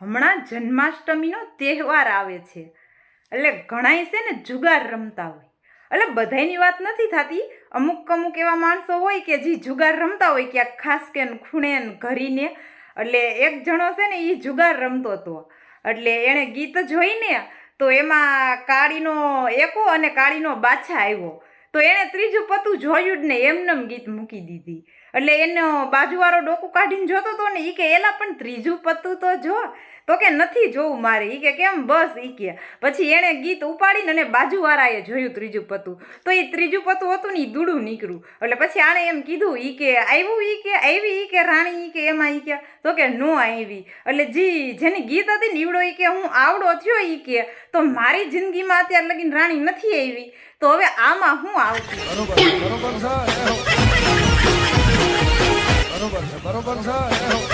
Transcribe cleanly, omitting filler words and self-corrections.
હમણાં જન્માષ્ટમીનો તહેવાર આવે છે એટલે ઘણાય છે ને જુગાર રમતા હોય. એટલે બધાયની વાત નથી થતી, અમુક અમુક એવા માણસો હોય કે જે જુગાર રમતા હોય ક્યાંક ખાસ કે ખૂણે ઘરીને. એટલે એક જણો છે ને એ જુગાર રમતો હતો. એટલે એણે ગીત જોઈને તો એમાં કાળીનો એકો અને કાળીનો બાછા આવ્યો. તો એણે ત્રીજું પતું જોયું જ ને એમનેમ ગીત મૂકી દીધી. એટલે એનો બાજુવાળો ડોકું કાઢીને જોતો હતો ને એ કે એલા પણ ત્રીજું પતું તો જો. તો કે નથી જોવું મારે. એ કે કેમ બસ. એ કે પછી એણે ગીત ઉપાડીને અને બાજુવાળાએ જોયું ત્રીજું પતું. તો એ ત્રીજું પતું હતું ને એ દૂડું નીકળ્યું. એટલે પછી આણે એમ કીધું એ કે આવ્યું. એ કે આવી. એ કે રાણી. એ કે એમાં. એ કે તો કે નો આવી. એટલે જેની ગીત હતી ને ઈવડો એ કે હું આવડો થયો. એ કે તો મારી જિંદગીમાં અત્યાર લગીને રાણી નથી આવી. તો હવે આમાં હું આવતી. બરોબર છે.